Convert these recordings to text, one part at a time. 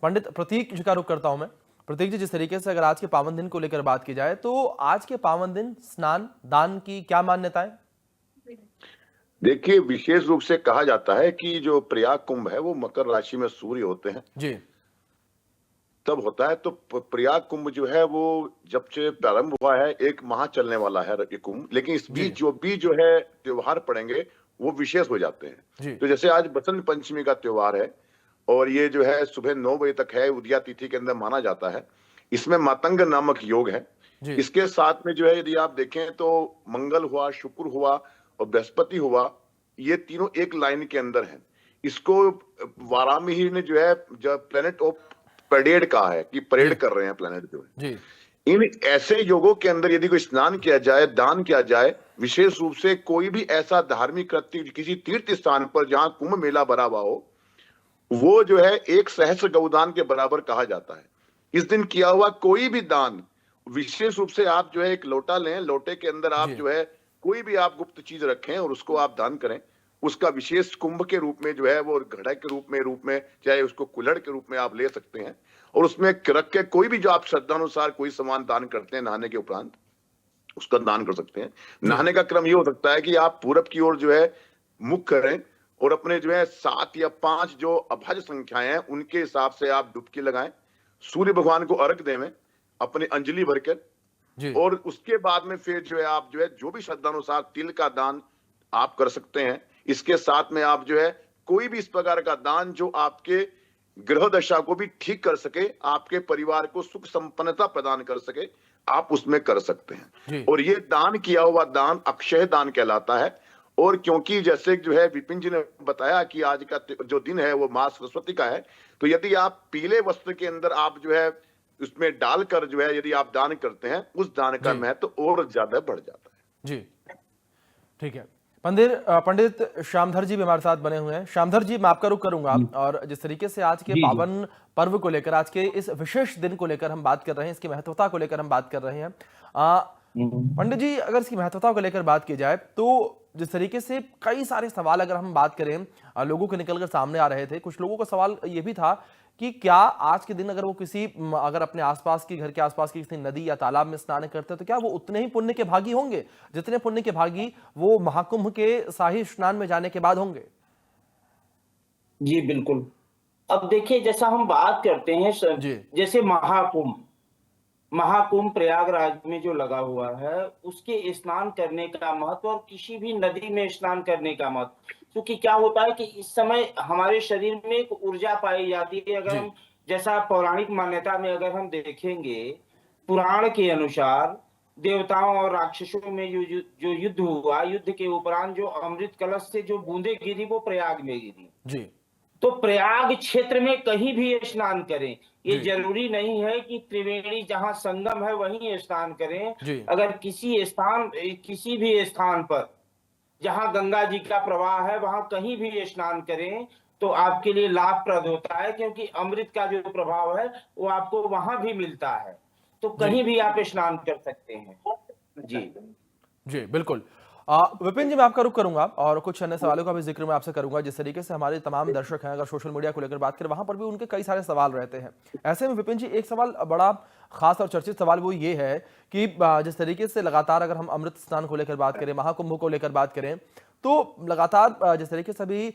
पंडित प्रतीक जी का रुख करता हूं मैं। प्रतीक जी, जिस तरीके से अगर आज के पावन दिन को लेकर बात की जाए तो आज के पावन दिन स्नान दान की क्या मान्यता है? देखिए, विशेष रूप से कहा जाता है कि जो प्रयाग कुंभ है वो मकर राशि में सूर्य होते हैं, जी। तब होता है। तो प्रयाग कुंभ जो है वो जब से प्रारंभ हुआ है, एक माह चलने वाला है ये कुंभ, लेकिन इस जी। बीच जो है त्योहार पड़ेंगे वो विशेष हो जाते हैं। जी। तो जैसे आज बसंत पंचमी का त्योहार है और ये जो है सुबह 9 बजे तक है, उदया तिथि के अंदर माना जाता है। इसमें मातंग नामक योग है। जी। इसके साथ में जो है यदि आप देखें तो मंगल हुआ, शुक्र हुआ और बृहस्पति हुआ, ये तीनों एक लाइन के अंदर हैं। इसको वाराणसी ने जो है जब प्लेनेट ऑफ परेड कहा है कि जी। परेड कर रहे हैं प्लेनेट जो है। जी। इन ऐसे योगों के अंदर यदि कोई स्नान किया जाए, दान किया जाए, विशेष रूप से कोई भी ऐसा धार्मिक कृत्य किसी तीर्थ स्थान पर जहां कुंभ मेला भरा हुआ हो, वो जो है एक सहस्र गौदान के बराबर कहा जाता है। इस दिन किया हुआ कोई भी दान, विशेष रूप से आप जो है एक लोटा लें, लोटे के अंदर आप जी। जो है कोई भी आप गुप्त चीज रखें और उसको आप दान करें, उसका विशेष कुंभ के रूप में जो है वो घड़ा के रूप में चाहे उसको कुल्हड़ के रूप में आप ले सकते हैं और उसमें रख के कोई भी जो आप श्रद्धानुसार कोई सामान दान करते हैं नहाने के उपरांत, उसका दान कर सकते हैं। जी। नहाने का क्रम ये हो सकता है कि आप पूरब की ओर जो है मुख करें और अपने जो है 7 या 5 जो अभाज्य संख्याएं हैं उनके हिसाब से आप डुबकी लगाएं, सूर्य भगवान को अर्घ देवें अपनी अंजलि भरकर, जी। और उसके बाद में फिर जो है आप जो है जो भी श्रद्धानुसार तिल का दान आप कर सकते हैं। इसके साथ में आप जो है कोई भी इस प्रकार का दान जो आपके ग्रह दशा को भी ठीक कर सके, आपके परिवार को सुख संपन्नता प्रदान कर सके, आप उसमें कर सकते हैं। जी। और ये दान किया हुआ दान अक्षय दान कहलाता है। और क्योंकि जैसे जो है विपिन जी ने बताया कि आज का जो दिन है वो माँ सरस्वती का है, तो यदि आप पीले वस्त्र के अंदर आप जो है उसमें डालकर जो है यदि आप दान करते हैं, उस दान का जी। महत्व तो और ज्यादा बढ़ जाता है। जी। ठीक है। पंडित श्यामधर जी भी हमारे साथ बने हुए हैं। श्यामधर जी, मैं आपका रुख करूंगा जी और जिस तरीके से आज के जी जी। पावन पर्व को लेकर, आज के इस विशेष दिन को लेकर हम बात कर रहे हैं, इसकी महत्वता को लेकर हम बात कर रहे हैं। पंडित जी, अगर इसकी महत्वता को लेकर बात की जाए तो जिस तरीके से कई सारे सवाल अगर हम बात करें, लोगों के निकलकर सामने आ रहे थे। कुछ लोगों का सवाल ये भी था कि क्या आज के दिन अगर वो अगर अपने आसपास की घर के आसपास की किसी नदी या तालाब में स्नान करते हैं तो क्या वो उतने ही पुण्य के भागी होंगे जितने पुण्य के भागी वो महाकुंभ के शाही स्नान में जाने के बाद होंगे? जी बिल्कुल। अब देखिए, जैसा हम बात करते हैं जी। जैसे महाकुंभ महाकुंभ प्रयागराज में जो लगा हुआ है, उसके स्नान करने का महत्व और किसी भी नदी में स्नान करने का महत्व, क्योंकि क्या होता है कि इस समय हमारे शरीर में एक ऊर्जा पाई जाती है। अगर जी। हम जैसा पौराणिक मान्यता में अगर हम देखेंगे, पुराण के अनुसार देवताओं और राक्षसों में जो युद्ध हुआ, युद्ध के उपरांत जो अमृत कलश से जो बूंदें गिरी वो प्रयाग में गिरी। जी। तो प्रयाग क्षेत्र में कहीं भी स्नान करें, ये जी। जरूरी नहीं है कि त्रिवेणी जहां संगम है वहीं स्नान करें। जी। अगर किसी भी स्थान पर जहां गंगा जी का प्रवाह है वहां कहीं भी स्नान करें तो आपके लिए लाभप्रद होता है, क्योंकि अमृत का जो प्रभाव है वो आपको वहां भी मिलता है। तो जी। कहीं भी आप स्नान कर सकते हैं। जी जी बिल्कुल। विपिन जी, मैं आपका रुख करूंगा और कुछ अन्य सवालों का भी जिक्र मैं आपसे करूंगा। जिस तरीके से हमारे तमाम दर्शक हैं, अगर सोशल मीडिया को लेकर बात करें वहां पर भी उनके कई सारे सवाल रहते हैं। ऐसे में विपिन जी, एक सवाल बड़ा खास और चर्चित सवाल वो ये है कि जिस तरीके से लगातार अगर हम अमृत स्नान को लेकर बात करें, महाकुंभ को लेकर बात करें, तो लगातार जिस तरीके से अभी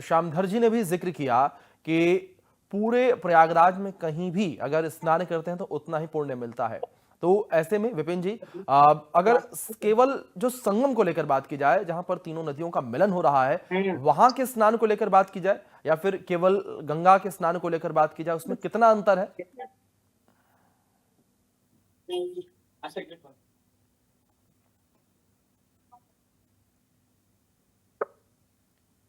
श्यामधर जी ने भी जिक्र किया कि पूरे प्रयागराज में कहीं भी अगर स्नान करते हैं तो उतना ही पुण्य मिलता है। तो ऐसे में विपिन जी, अगर केवल जो संगम को लेकर बात की जाए, जहां पर तीनों नदियों का मिलन हो रहा है, वहां के स्नान को लेकर बात की जाए या फिर केवल गंगा के स्नान को लेकर बात की जाए, उसमें कितना अंतर है?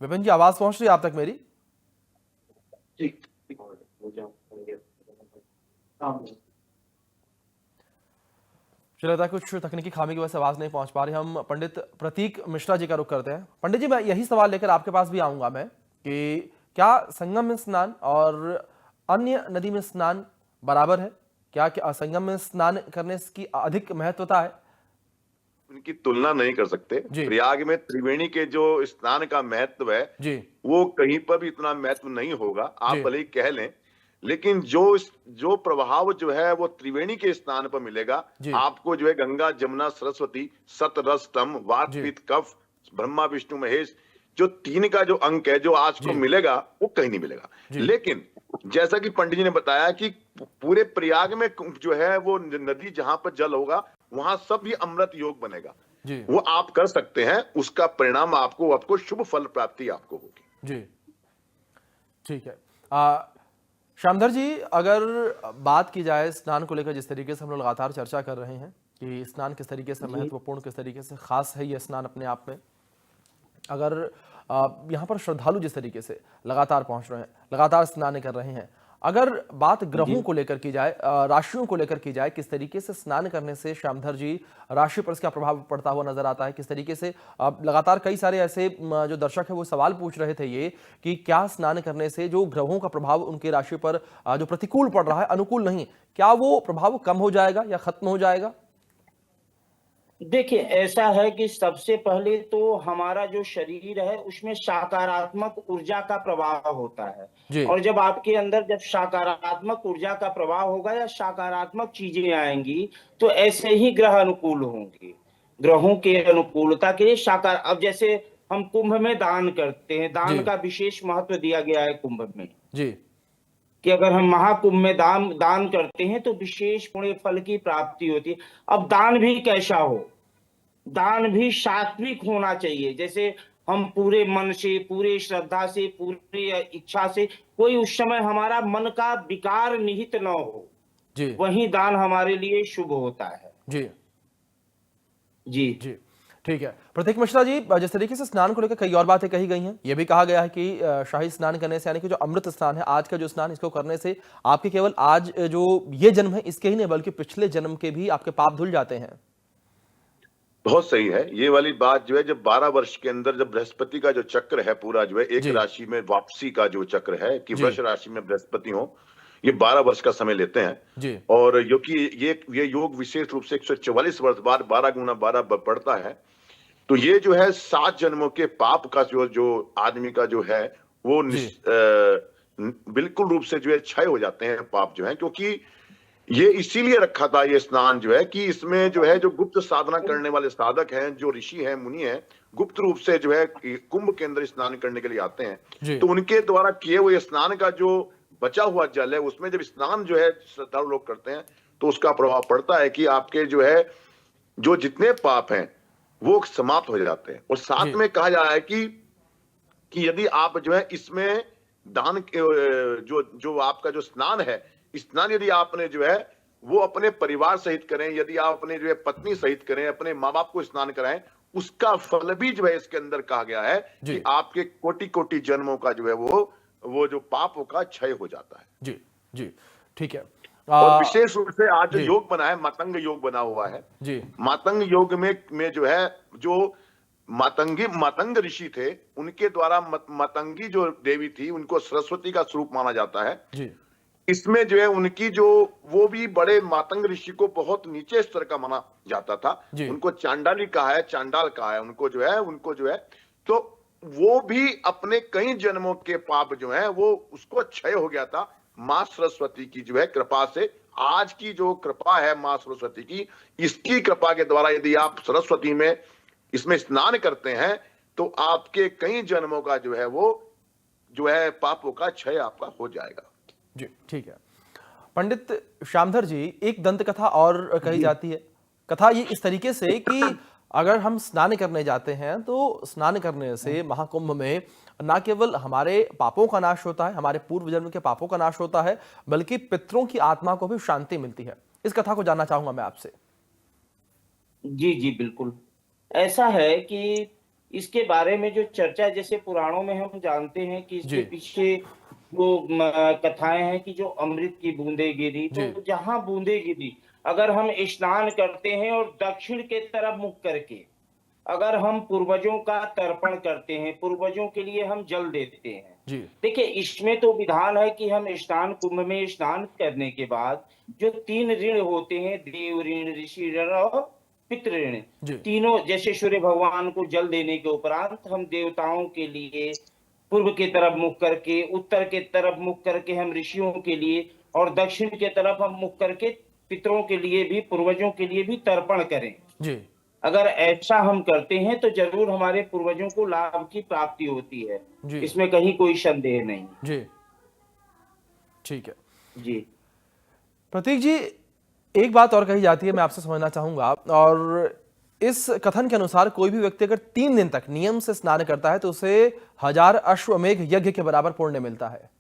विपिन जी, आवाज पहुंच रही है आप तक मेरी? मुझे लगता है कुछ तकनीकी खामी की वजह से आवाज नहीं पहुंच पा रही। हम पंडित प्रतीक मिश्रा जी का रुख करते हैं। पंडित जी, मैं यही सवाल लेकर आपके पास भी आऊंगा मैं कि क्या संगम में स्नान और अन्य नदी में स्नान बराबर है? क्या संगम में स्नान करने की अधिक महत्वता है? उनकी तुलना नहीं कर सकते। जी। प्रयाग में त्रिवेणी के जो स्नान का महत्व है जी। वो कहीं पर भी इतना महत्व नहीं होगा, आप जी। भले ही कह लें, लेकिन जो प्रभाव जो है वो त्रिवेणी के स्नान पर मिलेगा। जी आपको जो है गंगा जमुना सरस्वती सत रस तम वात जी पित्त कफ ब्रह्मा विष्णु महेश, जो तीन का जो अंक है जो आज को जी मिलेगा वो कहीं नहीं मिलेगा। जी लेकिन जैसा कि पंडित जी ने बताया कि पूरे प्रयाग में जो है वो नदी जहां पर जल होगा वहां सब भी अमृत योग बनेगा। जी वो आप कर सकते हैं, उसका परिणाम आपको शुभ फल प्राप्ति आपको होगी। जी ठीक है। श्यामधर जी, अगर बात की जाए स्नान को लेकर, जिस तरीके से हम लोग लगातार चर्चा कर रहे हैं कि स्नान किस तरीके से जी महत्वपूर्ण, किस तरीके से खास है ये स्नान अपने आप में, अगर यहाँ पर श्रद्धालु जिस तरीके से लगातार पहुंच रहे हैं, लगातार स्नान कर रहे हैं, अगर बात ग्रहों जी को लेकर की जाए, राशियों को लेकर की जाए, किस तरीके से स्नान करने से श्यामधर जी राशि पर इसका प्रभाव पड़ता हुआ नजर आता है, किस तरीके से लगातार कई सारे ऐसे जो दर्शक है वो सवाल पूछ रहे थे ये कि क्या स्नान करने से जो ग्रहों का प्रभाव उनकी राशि पर जो प्रतिकूल पड़ रहा है, अनुकूल नहीं, क्या वो प्रभाव कम हो जाएगा या खत्म हो जाएगा? देखिए, ऐसा है कि सबसे पहले तो हमारा जो शरीर है उसमें सकारात्मक ऊर्जा का प्रवाह होता है। जी और जब आपके अंदर जब सकारात्मक ऊर्जा का प्रवाह होगा या सकारात्मक चीजें आएंगी तो ऐसे ही ग्रह अनुकूल होंगे। ग्रहों के अनुकूलता के लिए साकार, अब जैसे हम कुंभ में दान करते हैं, जी दान का विशेष महत्व दिया गया है कुंभ में, जी कि अगर हम महाकुंभ में दान दान करते हैं तो विशेष पुण्य फल की प्राप्ति होती है। अब दान भी कैसा हो, दान भी सात्विक होना चाहिए। जैसे हम पूरे मन से, पूरे श्रद्धा से, पूरी इच्छा से, कोई उस समय हमारा मन का विकार निहित न हो, जी वही दान हमारे लिए शुभ होता है। जी जी जी ठीक है। प्रतीक मिश्रा जी, जिस तरीके से स्नान को लेकर कई और बातें कही गई हैं, यह भी कहा गया है कि शाही स्नान करने से, यानी कि जो अमृत स्नान है, आज का जो स्नान, इसको करने से आपके केवल आज जो ये जन्म है इसके ही नहीं बल्कि पिछले जन्म के भी आपके पाप धुल जाते हैं। बहुत सही है ये वाली बात जो है, जब 12 वर्ष के अंदर जब बृहस्पति का जो चक्र है पूरा जो है एक जी राशि में वापसी का जो चक्र है कि जी वृष राशि में बृहस्पति हो, ये 12 वर्ष का समय लेते हैं। जी और जो कि ये योग विशेष रूप से 144 वर्ष बाद 12 गुना 12 बढ़ता है। तो ये जो है 7 जन्मों के पाप का जो आदमी का जो है वो जी बिल्कुल रूप से जो है क्षय हो जाते हैं पाप जो है। क्योंकि ये इसीलिए रखा था ये स्नान जो है कि इसमें जो है जो गुप्त साधना करने वाले साधक हैं, जो ऋषि हैं, मुनि हैं, गुप्त रूप से जो है कुंभ के अंदर स्नान करने के लिए आते हैं। जी तो उनके द्वारा किए हुए स्नान का जो बचा हुआ जल है उसमें जब स्नान जो है श्रद्धालु लोग करते हैं तो उसका प्रभाव पड़ता है कि आपके जो है जो जितने पाप हैं वो समाप्त हो जाते हैं। और साथ जी में कहा जा रहा है कि यदि आप जो है इसमें दान जो जो आपका जो स्नान है, स्नान यदि आपने जो है वो अपने परिवार सहित करें, यदि आप अपने जो है पत्नी सहित करें, अपने माँ बाप को स्नान कराएं, उसका फल भी जो है इसके अंदर कहा गया है जी कि आपके कोटि कोटि जन्मों का जो है वो जो पापों का क्षय हो जाता है। जी जी ठीक है। और विशेष रूप से आज जो जी योग बना है, मातंग योग बना हुआ है। जी मातंग योग में जो है जो मातंग ऋषि थे उनके द्वारा मातंगी जो देवी थी उनको सरस्वती का स्वरूप माना जाता है। जी इसमें जो है उनकी जो वो भी बड़े मातंग ऋषि को बहुत नीचे स्तर का माना जाता था। जी उनको चांडाली कहा है, चांडाल कहा है उनको जो है तो वो भी अपने कई जन्मों के पाप जो है वो उसको क्षय हो गया था माँ सरस्वती की जो है कृपा से। आज की जो कृपा है माँ सरस्वती की, इसकी कृपा के द्वारा यदि आप सरस्वती में इसमें स्नान करते हैं तो आपके कई जन्मों का जो है वो जो है पापों का क्षय आपका हो जाएगा। जी ठीक है। पंडित श्यामधर जी, एक दंत कथा और कही जी जाती है। कथा ये इस तरीके से कि अगर हम स्नान करने जाते हैं तो स्नान करने से महाकुंभ में ना केवल हमारे पापों का नाश होता है, हमारे पूर्व जन्म के पापों का नाश होता है, बल्कि पितरों की आत्मा को भी शांति मिलती है। इस कथा को जानना चाहूंगा मैं आपसे। जी जी बिल्कुल। ऐसा है कि इसके बारे में जो चर्चा, जैसे पुराणों में हम जानते हैं कि इसके जी पीछे वो कथाएं हैं कि जो अमृत की बूंदें गिरी, जी तो जहां बूंदें गिरी, अगर हम स्नान करते हैं और दक्षिण के तरफ मुख करके अगर हम पूर्वजों का तर्पण करते हैं, पूर्वजों के लिए हम जल देते हैं। जी देखिए, इसमें तो विधान है कि हम कुंभ में स्नान करने के बाद जो 3 ऋण होते हैं, देव ऋण, ऋषि ऋण और पितृ ऋण, जी तीनों, जैसे सूर्य भगवान को जल देने के उपरांत हम देवताओं के लिए पूर्व की तरफ मुख करके, उत्तर की तरफ मुख करके हम ऋषियों के लिए और दक्षिण की तरफ हम मुख करके पितरों के लिए भी, पूर्वजों के लिए भी तर्पण करें। जी अगर ऐसा हम करते हैं तो जरूर हमारे पूर्वजों को लाभ की प्राप्ति होती है, जी इसमें कहीं कोई संदेह नहीं। जी ठीक है। जी प्रतीक जी, एक बात और कही जाती है, मैं आपसे समझना चाहूंगा, और इस कथन के अनुसार कोई भी व्यक्ति अगर 3 दिन तक नियम से स्नान करता है तो उसे 1000 अश्वमेघ यज्ञ के बराबर पुण्य मिलता है।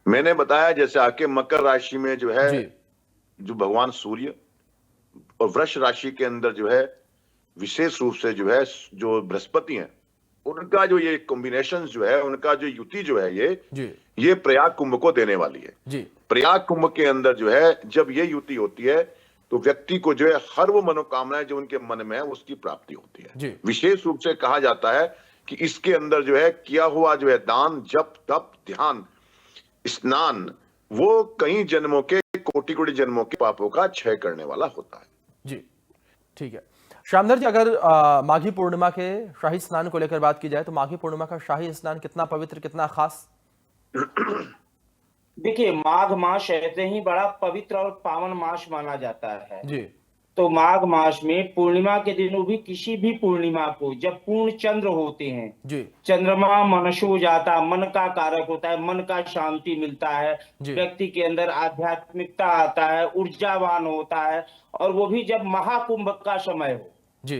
मैंने बताया जैसे आके मकर राशि में जो है, जी जो भगवान सूर्य, और वृष राशि के अंदर जो है विशेष रूप से जो है जो बृहस्पति हैं, उनका जो ये कॉम्बिनेशन जो है, उनका जो युति जो है, जी ये प्रयाग कुंभ को देने वाली है। जी प्रयाग कुंभ के अंदर जो है जब ये युति होती है तो व्यक्ति को जो है हर वो मनोकामनाएं जो उनके मन में है उसकी प्राप्ति होती है। जी विशेष रूप से कहा जाता है कि इसके अंदर जो है किया हुआ जो है दान, जप, तप, ध्यान, स्नान, वो कई जन्मों के, कोटि कोटि जन्मों के पापों का क्षय करने वाला होता है। जी ठीक है। श्यामधर जी, अगर माघी पूर्णिमा के शाही स्नान को लेकर बात की जाए तो माघी पूर्णिमा का शाही स्नान कितना पवित्र, कितना खास? देखिए, माघ मास ऐसे ही बड़ा पवित्र और पावन मास माना जाता है। जी तो माघ मास में पूर्णिमा के दिनों भी, किसी भी पूर्णिमा को जब पूर्ण चंद्र होते हैं, जी चंद्रमा मनसो जाता, मन का कारक होता है, मन का शांति मिलता है, जी व्यक्ति के अंदर आध्यात्मिकता आता है, ऊर्जावान होता है, और वो भी जब महाकुंभ का समय हो। जी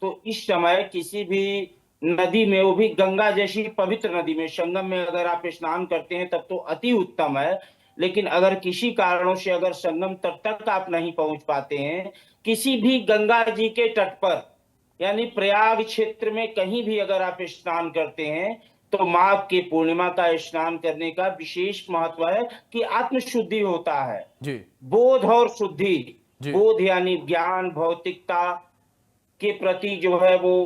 तो इस समय किसी भी नदी में, वो भी गंगा जैसी पवित्र नदी में, संगम में अगर आप स्नान करते हैं तब तो अति उत्तम है। लेकिन अगर किसी कारणों से अगर संगम तट तक आप नहीं पहुंच पाते हैं, किसी भी गंगा जी के तट पर, यानी प्रयाग क्षेत्र में कहीं भी अगर आप स्नान करते हैं, तो माघ के पूर्णिमा का स्नान करने का विशेष महत्व है कि आत्मशुद्धि होता है। जी बोध और शुद्धि, जी बोध यानी ज्ञान, भौतिकता के प्रति जो है वो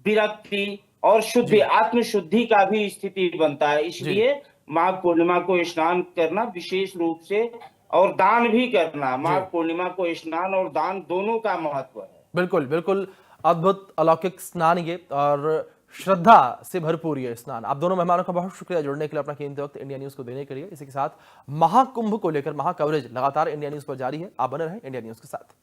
विरक्ति, और शुद्धि, जी आत्मशुद्धि का भी स्थिति बनता है। जी इसलिए माघ पूर्णिमा को स्नान करना विशेष रूप से, और दान भी करना, जी माघ पूर्णिमा को स्नान और दान दोनों का महत्व है। बिल्कुल बिल्कुल। अद्भुत अलौकिक स्नान ये, और श्रद्धा से भरपूर ये स्नान। आप दोनों मेहमानों का बहुत शुक्रिया जुड़ने के लिए, अपना कीमती वक्त इंडिया न्यूज को देने के लिए। इसी के साथ महाकुंभ को लेकर महा कवरेज लगातार इंडिया न्यूज पर जारी है। आप बने रहें इंडिया न्यूज के साथ।